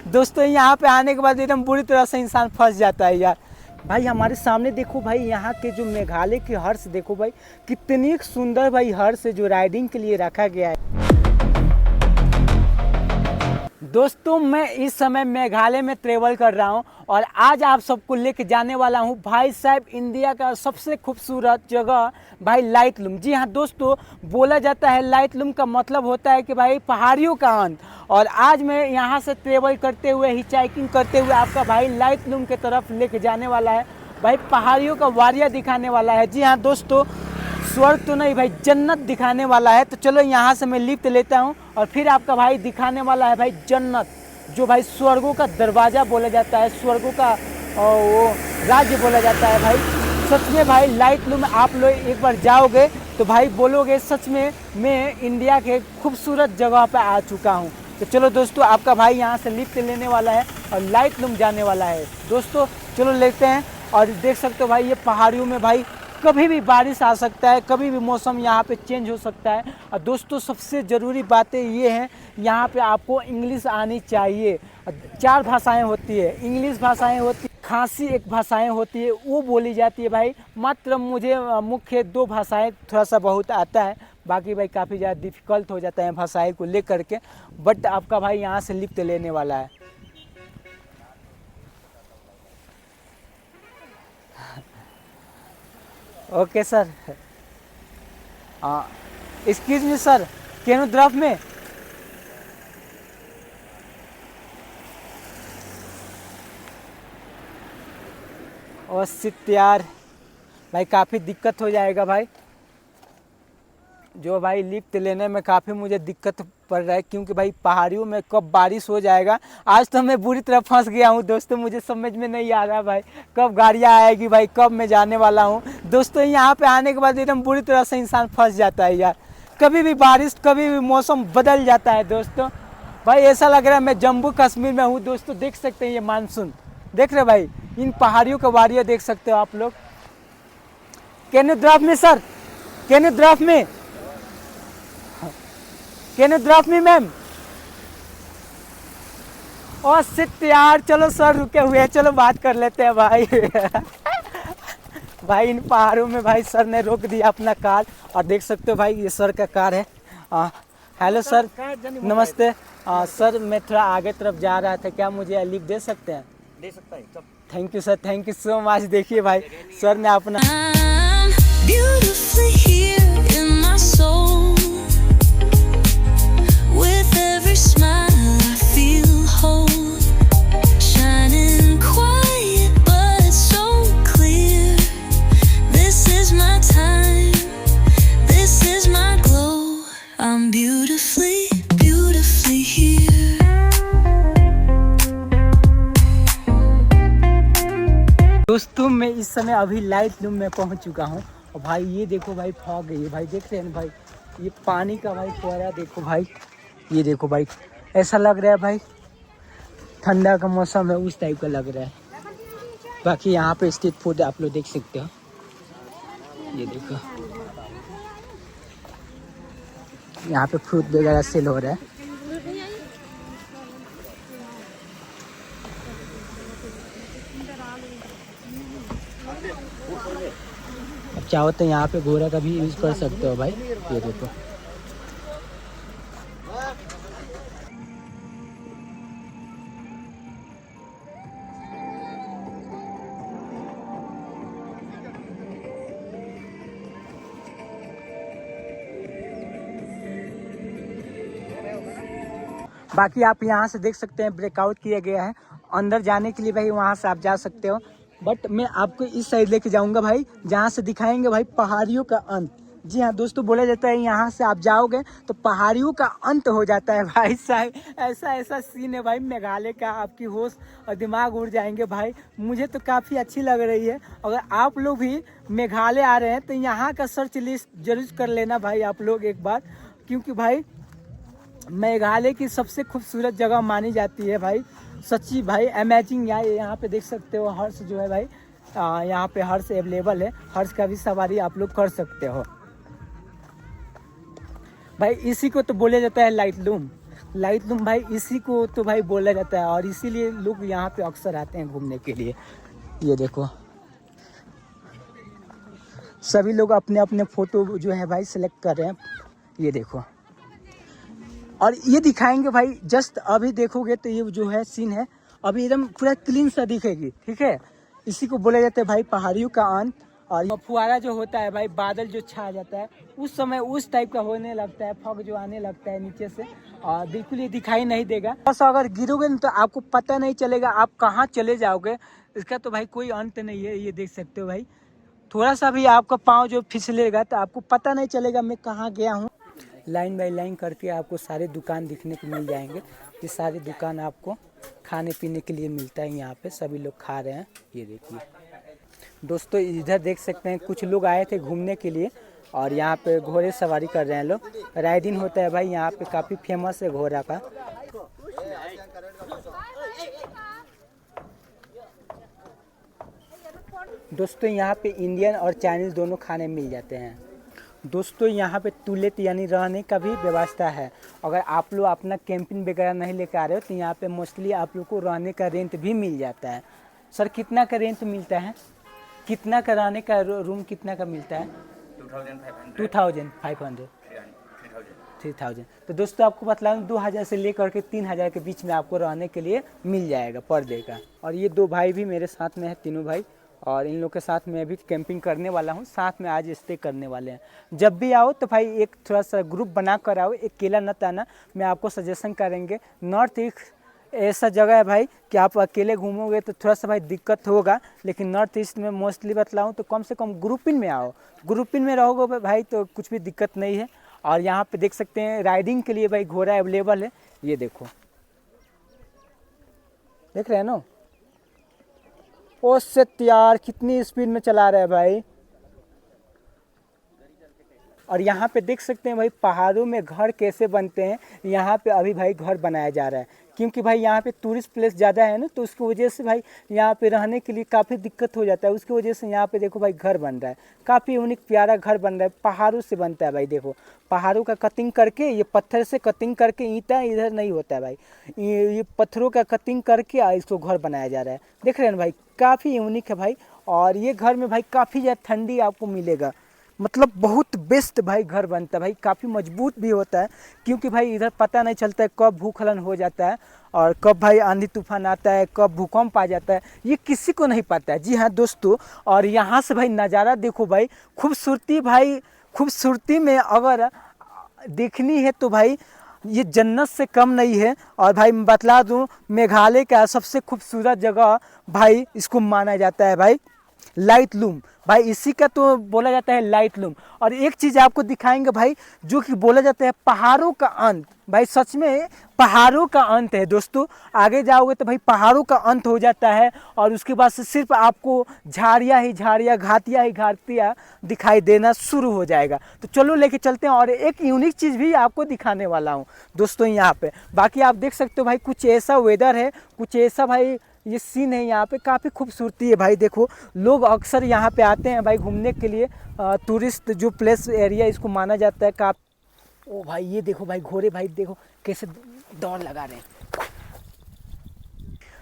दोस्तों यहाँ पे आने के बाद एकदम बुरी तरह से इंसान फंस जाता है यार। भाई हमारे सामने देखो भाई, यहाँ के जो मेघालय के हर्ष देखो भाई, कितनी सुंदर भाई हर्ष है जो राइडिंग के लिए रखा गया है। दोस्तों मैं इस समय मेघालय में ट्रेवल कर रहा हूं और आज आप सबको लेके जाने वाला हूं भाई साहब इंडिया का सबसे खूबसूरत जगह भाई लाइटलूम। जी हाँ दोस्तों, बोला जाता है लाइटलूम का मतलब होता है कि भाई पहाड़ियों का अंत। और आज मैं यहां से ट्रेवल करते हुए हिचाइकिंग करते हुए आपका भाई लाइटलूम के तरफ लेके जाने वाला है। भाई पहाड़ियों का वारिया दिखाने वाला है। जी हाँ दोस्तों, स्वर्ग तो नहीं भाई जन्नत दिखाने वाला है। तो चलो यहाँ से मैं लिफ्ट लेता हूँ और फिर आपका भाई दिखाने वाला है भाई जन्नत, जो भाई स्वर्गों का दरवाज़ा बोला जाता है, स्वर्गों का वो राज्य बोला जाता है। भाई सच में भाई लाइटलूम आप लोग एक बार जाओगे तो भाई बोलोगे सच में मैं इंडिया के खूबसूरत जगह पर आ चुका हूँ। तो चलो दोस्तों, आपका भाई यहाँ से लिफ्ट लेने वाला है और लाइटलूम जाने वाला है। दोस्तों चलो लेते हैं। और देख सकते हो भाई ये पहाड़ियों में भाई कभी भी बारिश आ सकता है, कभी भी मौसम यहाँ पे चेंज हो सकता है। और दोस्तों सबसे ज़रूरी बातें ये हैं, यहाँ पे आपको इंग्लिश आनी चाहिए। 4 भाषाएं होती है, इंग्लिश भाषाएं होती है, खांसी एक भाषाएं होती है वो बोली जाती है भाई। मात्र मुझे मुख्य 2 भाषाएं थोड़ा सा बहुत आता है, बाकी भाई काफ़ी ज़्यादा डिफ़िकल्ट हो जाता है भाषाएँ को लेकर के। बट आपका भाई यहाँ से लिफ्ट लेने वाला है। Okay sir, excuse me sir, can you drop में? और सिट यार, भाई काफ़ी दिक्कत हो जाएगा भाई, जो भाई लिफ्ट लेने में काफ़ी मुझे दिक्कत पड़ रहा है, क्योंकि भाई पहाड़ियों में कब बारिश हो जाएगा। आज तो मैं बुरी तरह फंस गया हूँ दोस्तों, मुझे समझ में नहीं आ रहा भाई कब गाड़ियाँ आएगी, भाई कब मैं जाने वाला हूँ। दोस्तों यहाँ पे आने के बाद एकदम बुरी तरह से इंसान फंस जाता है यार, कभी भी बारिश कभी भी मौसम बदल जाता है दोस्तों। भाई ऐसा लग रहा है मैं जम्मू कश्मीर में हूँ दोस्तों। देख सकते हैं ये मानसून, देख रहे भाई इन पहाड़ियों का वारिया देख सकते हो आप लोग। कैन यू ड्रॉप में सर, कैन यू ड्रॉप में, can you drop me ma'am? और सिट यार, चलो सर रुके हुए हैं, चलो बात कर लेते हैं भाई। भाई इन पहाड़ों में भाई सर ने रोक दिया अपना कार, और देख सकते हो भाई ये सर का कार है। हेलो सर, नमस्ते। सर मैं थोड़ा आगे तरफ जा रहा था, क्या मुझे लिफ्ट दे सकते हैं? दे सकता है सब। Thank you sir, thank you so much. देखिए भाई सर ने अपना दोस्तों मैं इस समय अभी लाइटलूम में पहुंच चुका हूं। और भाई ये देखो भाई फॉग गई है भाई, देख रहे हैं भाई ये पानी का भाई फुहारा देखो भाई, ये देखो भाई ऐसा लग रहा है भाई ठंडा का मौसम है उस टाइप का लग रहा है। बाकी यहाँ पे स्ट्रीट फूड आप लोग देख सकते हो, ये देखो यहाँ पे फ्रूट वगैरह सेल हो रहा है। अब चाहो तो यहाँ पे घोड़ा का भी यूज कर सकते हो भाई, ये देखो। बाकी आप यहाँ से देख सकते हैं ब्रेकआउट किया गया है, अंदर जाने के लिए भाई वहाँ से आप जा सकते हो। बट मैं आपको इस साइड लेके जाऊंगा भाई, जहाँ से दिखाएंगे भाई पहाड़ियों का अंत। जी हाँ दोस्तों, बोला जाता है यहाँ से आप जाओगे तो पहाड़ियों का अंत हो जाता है भाई साहब। ऐसा ऐसा सीन है भाई मेघालय का, आपकी होश और दिमाग उड़ जाएंगे भाई। मुझे तो काफ़ी अच्छी लग रही है। अगर आप लोग भी मेघालय आ रहे हैं तो यहाँ का सर्च लिस्ट जरूर कर लेना भाई आप लोग एक बार, क्योंकि भाई मेघालय की सबसे खूबसूरत जगह मानी जाती है भाई, सच्ची भाई अमेजिंग। यहाँ पे देख सकते हो हर्ष जो है भाई, यहाँ पे हर्ष अवेलेबल है, हर्ष का भी सवारी आप लोग कर सकते हो भाई। इसी को तो बोला जाता है लाइटलूम, लाइटलूम भाई इसी को तो भाई बोला जाता है और इसीलिए लोग यहाँ पे अक्सर आते हैं घूमने के लिए। ये देखो सभी लोग अपने अपने फ़ोटो जो है भाई सेलेक्ट कर रहे हैं। ये देखो और ये दिखाएंगे भाई, जस्ट अभी देखोगे तो ये जो है सीन है अभी एकदम पूरा क्लीन सा दिखेगी, ठीक है। इसी को बोला जाता है भाई पहाड़ियों का अंत। और फुहारा जो होता है भाई, बादल जो छा जाता है उस समय उस टाइप का होने लगता है, फॉग जो आने लगता है नीचे से और बिल्कुल ये दिखाई नहीं देगा। बस अगर गिरोगे तो आपको पता नहीं चलेगा आप कहाँ चले जाओगे, इसका तो भाई कोई अंत नहीं है। ये देख सकते हो भाई, थोड़ा सा भी आपका पाँव जो फिसलेगा तो आपको पता नहीं चलेगा मैं कहाँ गया हूँ। लाइन बाई लाइन करके आपको सारे दुकान दिखने को मिल जाएंगे। ये सारी दुकान आपको खाने पीने के लिए मिलता है, यहाँ पे सभी लोग खा रहे हैं। ये देखिए दोस्तों, इधर देख सकते हैं कुछ लोग आए थे घूमने के लिए और यहाँ पे घोड़े सवारी कर रहे हैं लोग। राइडिंग होता है भाई यहाँ पे, काफ़ी फेमस है घोड़ा का। दोस्तों यहाँ पे इंडियन और चाइनीज़ दोनों खाने मिल जाते हैं। दोस्तों यहाँ पे टूलेट यानी रहने का भी व्यवस्था है। अगर आप लोग अपना कैंपिंग वगैरह नहीं लेकर आ रहे हो तो यहाँ पे मोस्टली आप लोग को रहने का रेंट भी मिल जाता है। सर कितना का रेंट मिलता है, कितना का रहने का रूम कितना का मिलता है? 2500 3000। तो दोस्तों आपको बतला दूँ 2000 से लेकर के 3000 के बीच में आपको रहने के लिए मिल जाएगा पर डे का। और ये दो भाई भी मेरे साथ में है, तीनों भाई, और इन लोग के साथ मैं भी कैंपिंग करने वाला हूँ, साथ में आज स्टे करने वाले हैं। जब भी आओ तो भाई एक थोड़ा सा ग्रुप बना कर आओ, अकेला मत आना। मैं आपको सजेशन करेंगे, नॉर्थ ईस्ट ऐसा जगह है भाई कि आप अकेले घूमोगे तो थोड़ा सा भाई दिक्कत होगा, लेकिन नॉर्थ ईस्ट में मोस्टली बतलाऊँ तो कम से कम ग्रुपिंग में आओ। ग्रुपिंग में रहोगे भाई तो कुछ भी दिक्कत नहीं है। और यहाँ पे देख सकते हैं राइडिंग के लिए भाई घोड़ा अवेलेबल है। ये देखो, देख रहे हैं ना, ओ सेट यार कितनी स्पीड में चला रहा है भाई। और यहाँ पे देख सकते हैं भाई पहाड़ों में घर कैसे बनते हैं। यहाँ पे अभी भाई घर बनाया जा रहा है क्योंकि भाई यहाँ पे टूरिस्ट प्लेस ज़्यादा है ना, तो उसकी वजह से भाई यहाँ पे रहने के लिए काफ़ी दिक्कत हो जाता है। उसकी वजह से यहाँ पे देखो भाई घर बन रहा है, काफ़ी यूनिक प्यारा घर बन रहा है, पहाड़ों से बनता है भाई। देखो पहाड़ों का कटिंग करके, ये पत्थर से कटिंग करके, ईंटा इधर नहीं होता है भाई, ये पत्थरों का कटिंग करके इसको घर बनाया जा रहा है। देख रहे हैं भाई, काफ़ी यूनिक है भाई। और ये घर में भाई काफ़ी ज़्यादा ठंडी आपको मिलेगा, मतलब बहुत बेस्ट भाई घर बनता है भाई, काफ़ी मजबूत भी होता है क्योंकि भाई इधर पता नहीं चलता है कब भूस्खलन हो जाता है और कब भाई आंधी तूफान आता है, कब भूकंप आ जाता है, ये किसी को नहीं पता है। जी हाँ दोस्तों, और यहाँ से भाई नज़ारा देखो भाई, खूबसूरती भाई, खूबसूरती में अगर देखनी है तो भाई ये जन्नत से कम नहीं है। और भाई मैं बतला दूँ, मेघालय का सबसे खूबसूरत जगह भाई इसको माना जाता है भाई लाइटलूम। भाई इसी का तो बोला जाता है लाइटलूम। और एक चीज़ आपको दिखाएंगे भाई, जो कि बोला जाता है पहाड़ों का अंत। भाई सच में पहाड़ों का अंत है दोस्तों, आगे जाओगे तो भाई पहाड़ों का अंत हो जाता है और उसके बाद से सिर्फ आपको झाड़ियाँ ही झाड़ियाँ, घाटियाँ ही घाटियाँ दिखाई देना शुरू हो जाएगा। तो चलो लेके चलते हैं और एक यूनिक चीज़ भी आपको दिखाने वाला हूँ दोस्तों यहाँ पे। बाकी आप देख सकते हो भाई कुछ ऐसा वेदर है, कुछ ऐसा भाई ये सीन है, यहाँ पे काफ़ी खूबसूरती है भाई। देखो लोग अक्सर यहाँ पे आते हैं भाई घूमने के लिए, टूरिस्ट जो प्लेस एरिया इसको माना जाता है काफ़ी। ओ भाई ये देखो भाई घोड़े, भाई देखो कैसे दौड़ लगा रहे हैं।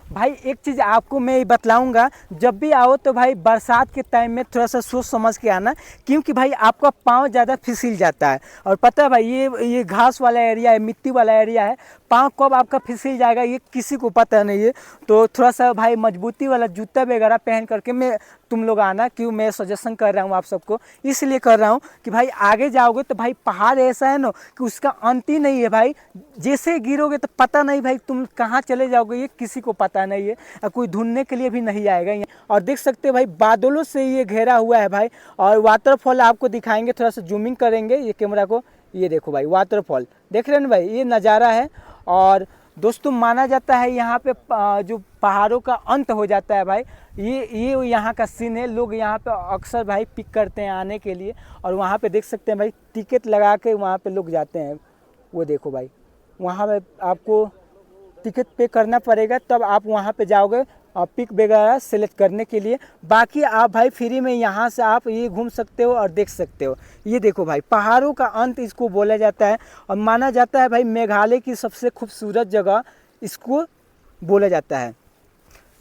भाई एक चीज़ आपको मैं बतलाऊंगा, जब भी आओ तो भाई बरसात के टाइम में थोड़ा सा सोच समझ के आना क्योंकि भाई आपका पाँव ज़्यादा फिसल जाता है। और पता है भाई ये घास वाला एरिया है, मिट्टी वाला एरिया है, पाँव कब आपका फिसल जाएगा ये किसी को पता नहीं है। तो थोड़ा सा भाई मजबूती वाला जूता वगैरह पहन करके मैं तुम लोग आना, क्यों मैं सजेशन कर रहा हूँ आप सबको, इसलिए कर रहा हूँ कि भाई आगे जाओगे तो भाई पहाड़ ऐसा है ना कि उसका अंत ही नहीं है भाई। जैसे गिरोगे तो पता नहीं भाई तुम कहाँ चले जाओगे, ये किसी को पता नहीं है और कोई ढूंढने के लिए भी नहीं आएगा ये। और देख सकते हो भाई बादलों से ये घेरा हुआ है भाई। और वाटरफॉल आपको दिखाएंगे, थोड़ा सा जूमिंग करेंगे ये कैमरा को, ये देखो भाई वाटरफॉल देख रहे हैं भाई, ये नज़ारा है। और दोस्तों माना जाता है यहाँ पे जो पहाड़ों का अंत हो जाता है भाई, ये यहाँ का सीन है। लोग यहाँ पे अक्सर भाई पिक करते हैं आने के लिए और वहाँ पे देख सकते हैं भाई टिकट लगा के वहाँ पे लोग जाते हैं। वो देखो भाई वहाँ पे आपको टिकट पे करना पड़ेगा, तब आप वहाँ पे जाओगे पिक वगैरह सेलेक्ट करने के लिए। बाकी आप भाई फ्री में यहाँ से आप ये घूम सकते हो और देख सकते हो। ये देखो भाई, पहाड़ों का अंत इसको बोला जाता है और माना जाता है भाई मेघालय की सबसे खूबसूरत जगह इसको बोला जाता है।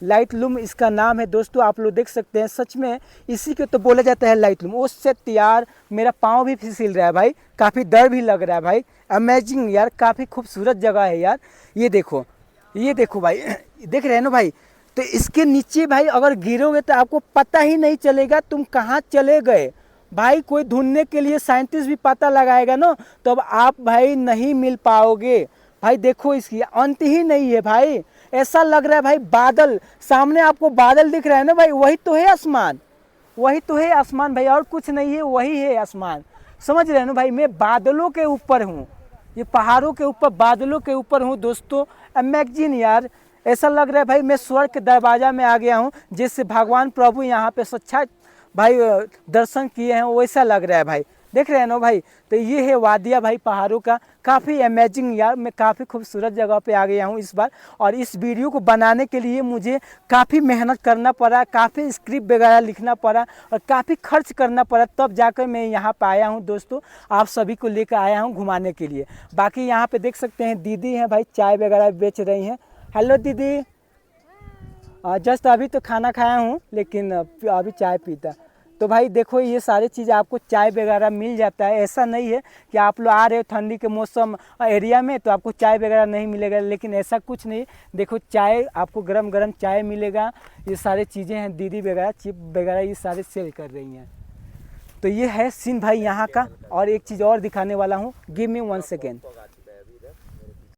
लाइट लूम इसका नाम है दोस्तों, आप लोग देख सकते हैं। सच में इसी को तो बोला जाता है लाइट लूम। उससे यार मेरा पाँव भी फिसल रहा है भाई, काफ़ी डर भी लग रहा है भाई। अमेजिंग यार, काफ़ी खूबसूरत जगह है यार। ये देखो भाई, देख रहे हैं ना भाई। तो इसके नीचे भाई अगर गिरोगे तो आपको पता ही नहीं चलेगा तुम कहाँ चले गए भाई। कोई ढूंढने के लिए साइंटिस्ट भी पता लगाएगा ना, तो अब आप भाई नहीं मिल पाओगे भाई। देखो इसकी अंत ही नहीं है भाई। ऐसा लग रहा है भाई बादल, सामने आपको बादल दिख रहा है ना भाई, वही तो है आसमान, वही तो है आसमान भाई, और कुछ नहीं है, वही है आसमान। समझ रहे हैं ना भाई, मैं बादलों के ऊपर हूँ, ये पहाड़ों के ऊपर बादलों के ऊपर हूँ दोस्तों। अमेजिंग यार, ऐसा लग रहा है भाई मैं स्वर्ग के दरवाजा में आ गया हूँ, जिससे भगवान प्रभु यहाँ पे साक्षात भाई दर्शन किए हैं, वैसा लग रहा है भाई। देख रहे हैं ना भाई। तो ये है वादिया भाई पहाड़ों का, काफ़ी अमेजिंग यार। मैं काफ़ी खूबसूरत जगह पे आ गया हूँ इस बार, और इस वीडियो को बनाने के लिए मुझे काफ़ी मेहनत करना पड़ा, काफ़ी स्क्रिप्ट वगैरह लिखना पड़ा और काफ़ी खर्च करना पड़ा, तब जाकर मैं यहाँ पे आया हूँ दोस्तों। आप सभी को लेकर आया हूँ घुमाने के लिए। बाकी यहाँ पे देख सकते हैं दीदी हैं भाई, चाय वगैरह बेच रही हैं। हेलो दीदी। जस्ट अभी तो खाना खाया हूँ, लेकिन अभी चाय पीता। तो भाई देखो ये सारी चीज़ आपको चाय वगैरह मिल जाता है। ऐसा नहीं है कि आप लोग आ रहे हो ठंडी के मौसम एरिया में तो आपको चाय वगैरह नहीं मिलेगा, लेकिन ऐसा कुछ नहीं। देखो चाय आपको गरम गरम चाय मिलेगा। ये सारी चीज़ें हैं, दीदी वगैरह चिप वगैरह ये सारे सेल कर रही हैं। तो ये है सीन भाई यहाँ का। और एक चीज़ और दिखाने वाला हूँ, गिव मी 1 सेकेंड।